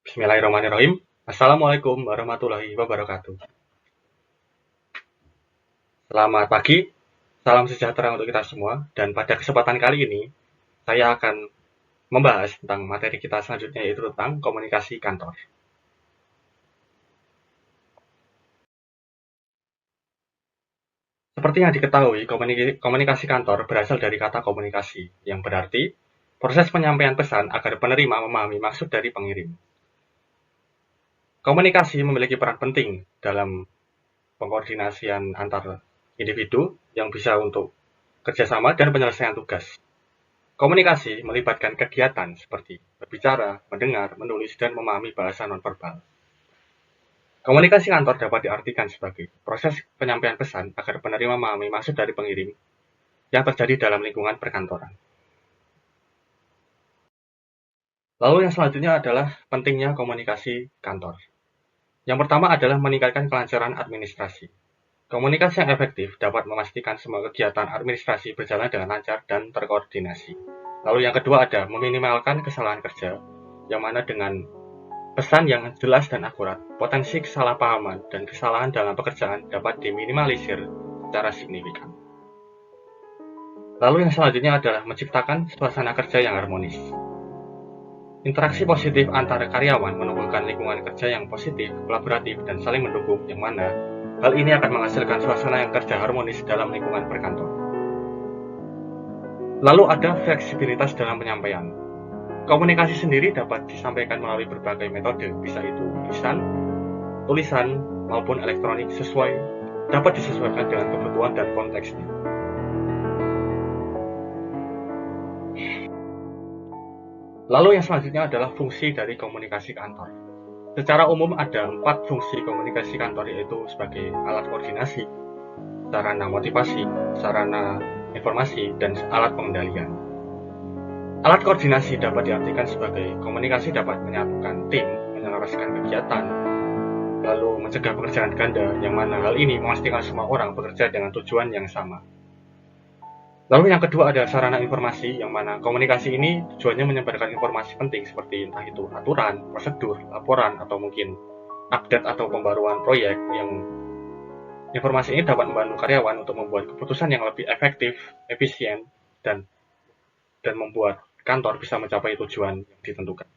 Bismillahirrahmanirrahim. Assalamualaikum warahmatullahi wabarakatuh. Selamat pagi, salam sejahtera untuk kita semua. Dan pada kesempatan kali ini, saya akan membahas tentang materi kita selanjutnya, yaitu tentang komunikasi kantor. Seperti yang diketahui, komunikasi kantor berasal dari kata komunikasi, yang berarti proses penyampaian pesan agar penerima memahami maksud dari pengirim. Komunikasi memiliki peran penting dalam pengkoordinasian antar individu yang bisa untuk kerjasama dan penyelesaian tugas. Komunikasi melibatkan kegiatan seperti berbicara, mendengar, menulis, dan memahami bahasa nonverbal. Komunikasi kantor dapat diartikan sebagai proses penyampaian pesan agar penerima memahami maksud dari pengirim yang terjadi dalam lingkungan perkantoran. Lalu yang selanjutnya adalah pentingnya komunikasi kantor. Yang pertama adalah meningkatkan kelancaran administrasi. Komunikasi yang efektif dapat memastikan semua kegiatan administrasi berjalan dengan lancar dan terkoordinasi. Lalu yang kedua ada meminimalkan kesalahan kerja, yang mana dengan pesan yang jelas dan akurat, potensi kesalahpahaman dan kesalahan dalam pekerjaan dapat diminimalisir secara signifikan. Lalu yang selanjutnya adalah menciptakan suasana kerja yang harmonis. Interaksi positif antara karyawan menumbuhkan lingkungan kerja yang positif, kolaboratif, dan saling mendukung, yang mana hal ini akan menghasilkan suasana yang kerja harmonis dalam lingkungan perkantoran. Lalu ada fleksibilitas dalam penyampaian. Komunikasi sendiri dapat disampaikan melalui berbagai metode, bisa itu lisan, tulisan, maupun elektronik dapat disesuaikan dengan kebutuhan dan konteksnya. Lalu yang selanjutnya adalah fungsi dari komunikasi kantor. Secara umum ada 4 fungsi komunikasi kantor, yaitu sebagai alat koordinasi, sarana motivasi, sarana informasi, dan alat pengendalian. Alat koordinasi dapat diartikan sebagai komunikasi dapat menyatukan tim, menyelaraskan kegiatan, lalu mencegah pekerjaan ganda, yang mana hal ini memastikan semua orang bekerja dengan tujuan yang sama. Lalu yang kedua ada sarana informasi, yang mana komunikasi ini tujuannya menyebarkan informasi penting seperti entah itu aturan, prosedur, laporan, atau mungkin update atau pembaruan proyek, yang informasi ini dapat membantu karyawan untuk membuat keputusan yang lebih efektif, efisien, dan membuat kantor bisa mencapai tujuan yang ditentukan.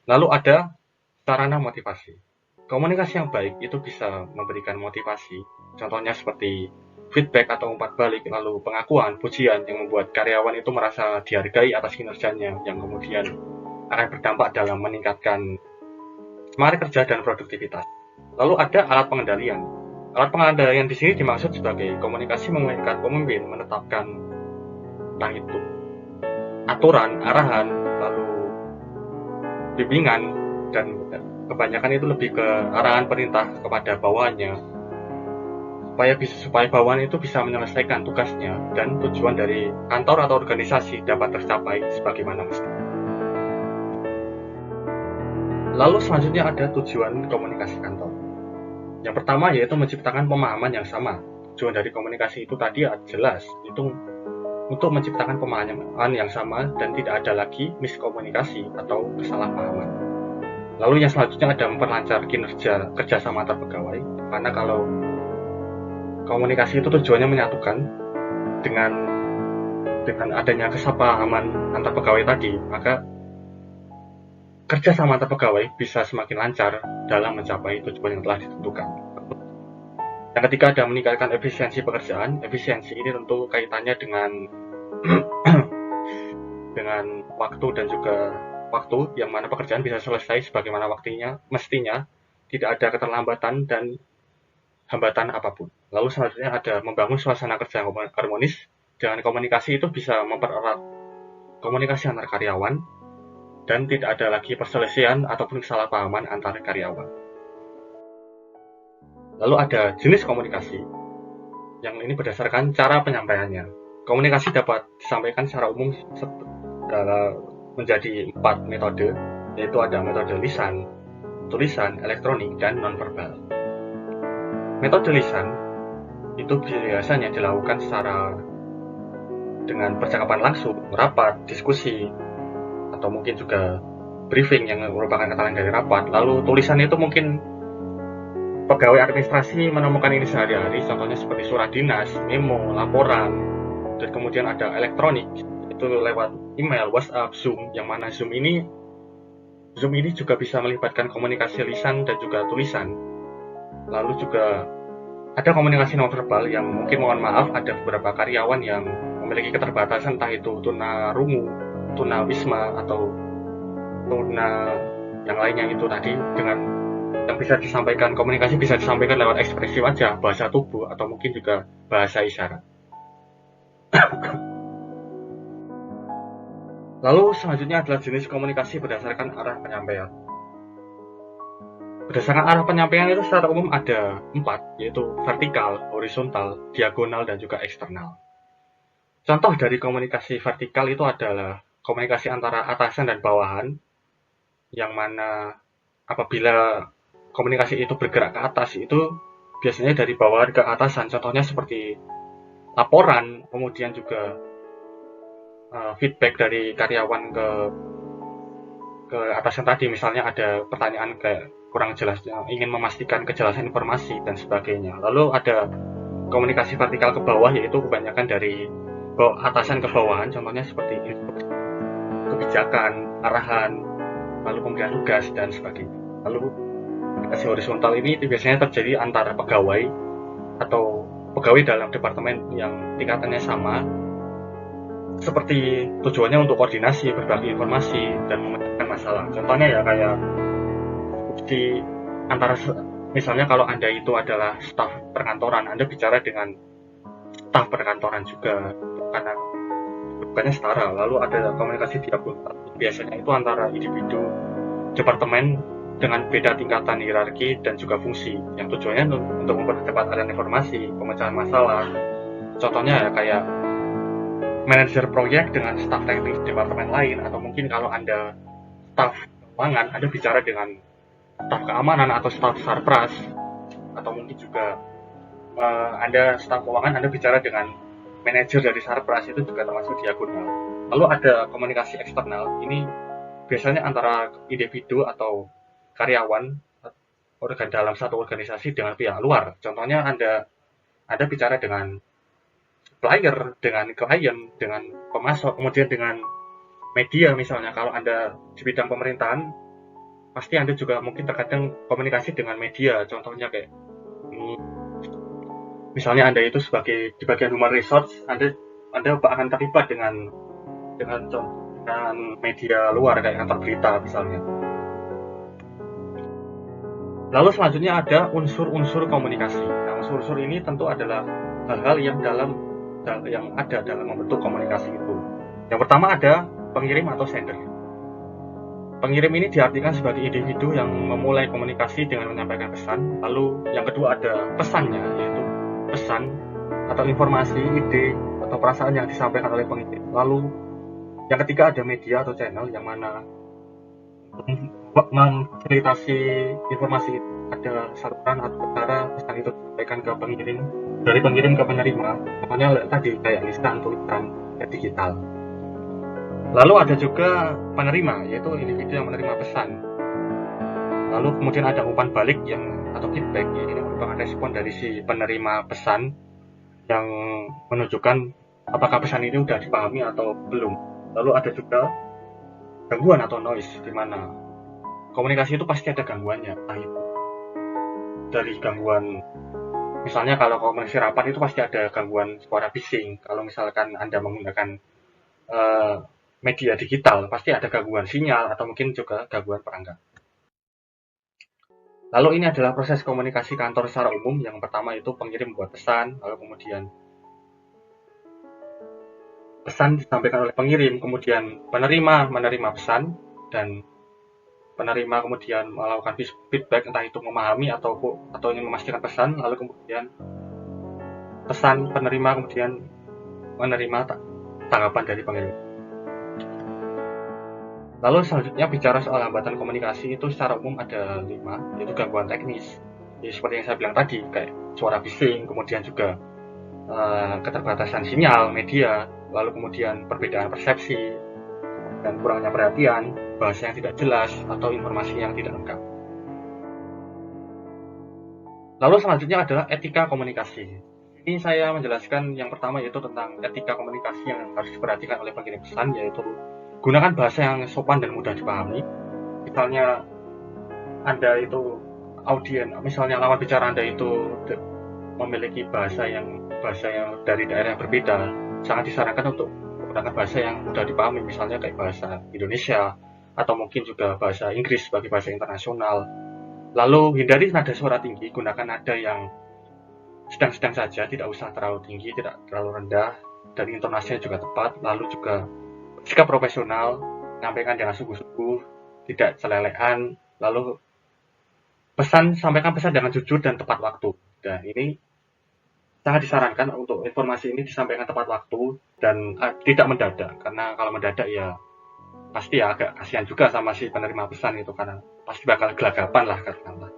Lalu ada sarana motivasi. Komunikasi yang baik itu bisa memberikan motivasi, contohnya seperti feedback atau umpan balik, lalu pengakuan, pujian yang membuat karyawan itu merasa dihargai atas kinerjanya, yang kemudian akan berdampak dalam meningkatkan semangat kerja dan produktivitas. Lalu ada alat pengendalian. Alat pengendalian di sini dimaksud sebagai komunikasi memungkinkan pemimpin menetapkan entah itu aturan, arahan, lalu bimbingan, dan kebanyakan itu lebih ke arahan perintah kepada bawahannya, supaya bawahan itu bisa menyelesaikan tugasnya dan tujuan dari kantor atau organisasi dapat tercapai sebagaimana mestinya. Lalu selanjutnya ada tujuan komunikasi kantor. Yang pertama yaitu menciptakan pemahaman yang sama. Tujuan dari komunikasi itu tadi jelas, itu untuk menciptakan pemahaman yang sama dan tidak ada lagi miskomunikasi atau kesalahpahaman. Lalu yang selanjutnya ada memperlancar kinerja kerjasama antar pegawai, karena kalau komunikasi itu tujuannya menyatukan dengan adanya kesalahpahaman antar pegawai tadi, maka kerjasama antar pegawai bisa semakin lancar dalam mencapai tujuan yang telah ditentukan. Yang ketiga ada meningkatkan efisiensi pekerjaan. Efisiensi ini tentu kaitannya dengan waktu dan juga waktu, yang mana pekerjaan bisa selesai sebagaimana mestinya, tidak ada keterlambatan dan hambatan apapun. Lalu selanjutnya ada membangun suasana kerja yang harmonis. Dengan komunikasi itu bisa mempererat komunikasi antar karyawan dan tidak ada lagi perselisihan ataupun kesalahpahaman antar karyawan. Lalu ada jenis komunikasi, yang ini berdasarkan cara penyampaiannya. Komunikasi dapat disampaikan secara umum menjadi 4 metode, yaitu ada metode lisan, tulisan, elektronik, dan nonverbal. Metode lisan itu biasanya dilakukan dengan percakapan langsung, rapat, diskusi, atau mungkin juga briefing yang merupakan keterangan dari rapat. Lalu tulisan itu mungkin pegawai administrasi menemukan ini sehari-hari, contohnya seperti surat dinas, memo, laporan, dan kemudian ada elektronik, itu lewat email, WhatsApp, Zoom, yang mana Zoom ini juga bisa melibatkan komunikasi lisan dan juga tulisan. Lalu juga ada komunikasi nonverbal yang mungkin, mohon maaf, ada beberapa karyawan yang memiliki keterbatasan, entah itu tunarungu, tunawisma, atau tuna yang lainnya itu tadi, dengan yang bisa disampaikan, komunikasi bisa disampaikan lewat ekspresi wajah, bahasa tubuh, atau mungkin juga bahasa isyarat. Lalu selanjutnya adalah jenis komunikasi berdasarkan arah penyampaian. Berdasarkan arah penyampaian itu secara umum ada 4, yaitu vertikal, horizontal, diagonal, dan juga eksternal. Contoh dari komunikasi vertikal itu adalah komunikasi antara atasan dan bawahan, yang mana apabila komunikasi itu bergerak ke atas, itu biasanya dari bawahan ke atasan. Contohnya seperti laporan, kemudian juga feedback dari karyawan ke atasan tadi, misalnya ada pertanyaan kayak kurang jelas, ingin memastikan kejelasan informasi dan sebagainya. Lalu ada komunikasi vertikal ke bawah, yaitu kebanyakan dari atasan ke bawahan, contohnya seperti kebijakan, arahan, lalu pemberian tugas dan sebagainya. Lalu komunikasi horizontal ini biasanya terjadi antara pegawai atau pegawai dalam departemen yang tingkatannya sama, seperti tujuannya untuk koordinasi, berbagi informasi, dan memecahkan masalah. Contohnya ya kayak di antara, misalnya kalau Anda itu adalah staf perkantoran, Anda bicara dengan staf perkantoran juga, karena bukannya setara. Lalu ada komunikasi diagonal, biasanya itu antara individu departemen dengan beda tingkatan hierarki dan juga fungsi, yang tujuannya untuk mempercepat aliran informasi, pemecahan masalah. Contohnya ya kayak manajer proyek dengan staf teknis departemen lain, atau mungkin kalau Anda staf keuangan, Anda bicara dengan staf keamanan atau staf sarpras, atau mungkin juga Anda staf keuangan, Anda bicara dengan manajer dari sarpras, itu juga termasuk diagonal. Lalu ada komunikasi eksternal, ini biasanya antara individu atau karyawan dalam satu organisasi dengan pihak luar. Contohnya Anda bicara dengan supplier, dengan klien, dengan pemasok, kemudian dengan media. Misalnya kalau Anda di bidang pemerintahan, pasti Anda juga mungkin terkadang komunikasi dengan media. Contohnya kayak misalnya Anda itu sebagai di bagian human resource, Anda akan terlibat dengan media luar kayak kantor berita misalnya. Lalu selanjutnya ada unsur-unsur komunikasi. Nah, unsur-unsur ini tentu adalah hal-hal yang ada dalam membentuk komunikasi itu. Yang pertama ada pengirim atau sender. Pengirim ini diartikan sebagai individu yang memulai komunikasi dengan menyampaikan pesan. Lalu yang kedua ada pesannya, yaitu pesan atau informasi, ide, atau perasaan yang disampaikan oleh pengirim. Lalu yang ketiga ada media atau channel, yang mana memfasilitasi informasi itu. Ada saluran atau cara pesan itu disampaikan ke pengirim, dari pengirim ke penerima. Contohnya tadi kayak lisan, tulisan, digital. Lalu ada juga penerima, yaitu individu yang menerima pesan. Lalu kemudian ada umpan balik atau feedback, ini merupakan respon dari si penerima pesan yang menunjukkan apakah pesan ini sudah dipahami atau belum. Lalu ada juga gangguan atau noise, di mana komunikasi itu pasti ada gangguannya. Entah itu dari gangguan, misalnya kalau komunikasi rapat itu pasti ada gangguan suara bising. Kalau misalkan Anda menggunakan media digital, pasti ada gangguan sinyal atau mungkin juga gangguan perangkat. Lalu ini adalah proses komunikasi kantor secara umum. Yang pertama itu pengirim buat pesan, lalu kemudian pesan disampaikan oleh pengirim, kemudian penerima menerima pesan, dan penerima kemudian melakukan feedback, entah itu memahami atau ingin memastikan pesan. Lalu kemudian pesan penerima kemudian menerima tanggapan dari pengirim. Lalu selanjutnya bicara soal hambatan komunikasi, itu secara umum ada 5, yaitu gangguan teknis. Jadi seperti yang saya bilang tadi, kayak suara bising, kemudian juga keterbatasan sinyal, media, lalu kemudian perbedaan persepsi, dan kurangnya perhatian, bahasa yang tidak jelas, atau informasi yang tidak lengkap. Lalu selanjutnya adalah etika komunikasi. Ini saya menjelaskan yang pertama yaitu tentang etika komunikasi yang harus diperhatikan oleh pengirim pesan, yaitu gunakan bahasa yang sopan dan mudah dipahami. Misalnya Anda itu misalnya lawan bicara Anda itu memiliki bahasa yang dari daerah yang berbeda, sangat disarankan untuk menggunakan bahasa yang mudah dipahami, misalnya kayak bahasa Indonesia atau mungkin juga bahasa Inggris sebagai bahasa internasional. Lalu hindari nada suara tinggi, gunakan nada yang sedang-sedang saja, tidak usah terlalu tinggi, tidak terlalu rendah, dan intonasinya juga tepat. Lalu juga sikap profesional, menyampaikan dengan sungguh-sungguh, tidak celelean. Lalu sampaikan pesan dengan jujur dan tepat waktu. Dan ini sangat disarankan untuk informasi ini disampaikan tepat waktu dan tidak mendadak, karena kalau mendadak ya pasti ya agak kasihan juga sama si penerima pesan itu, karena pasti bakal gelagapan lah katakanlah.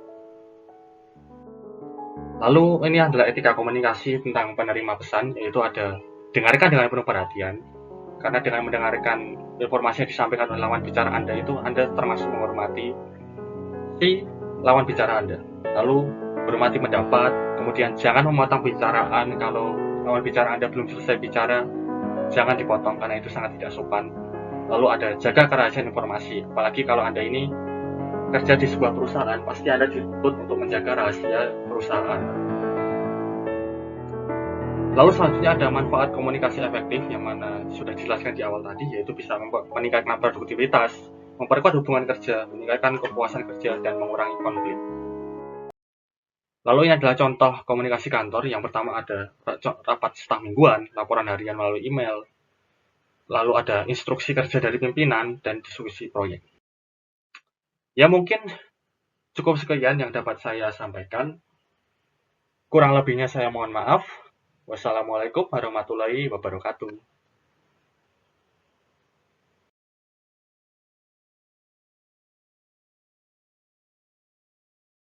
Lalu ini adalah etika komunikasi tentang penerima pesan, yaitu ada dengarkan dengan penuh perhatian, karena dengan mendengarkan informasi yang disampaikan oleh lawan bicara Anda itu Anda termasuk menghormati si lawan bicara Anda. Lalu hormati pendapat, kemudian jangan memotong bicaraan. Kalau lawan bicara Anda belum selesai bicara, jangan dipotong karena itu sangat tidak sopan. Lalu ada jaga kerahasiaan informasi, apalagi kalau Anda ini kerja di sebuah perusahaan, pasti Anda dituntut untuk menjaga rahasia perusahaan. Lalu selanjutnya ada manfaat komunikasi efektif yang mana sudah dijelaskan di awal tadi, yaitu bisa meningkatkan produktivitas, memperkuat hubungan kerja, meningkatkan kepuasan kerja, dan mengurangi konflik. Lalu ini adalah contoh komunikasi kantor. Yang pertama ada rapat staf mingguan, laporan harian melalui email, lalu ada instruksi kerja dari pimpinan, dan diskusi proyek. Ya mungkin cukup sekian yang dapat saya sampaikan. Kurang lebihnya saya mohon maaf. Wassalamualaikum warahmatullahi wabarakatuh.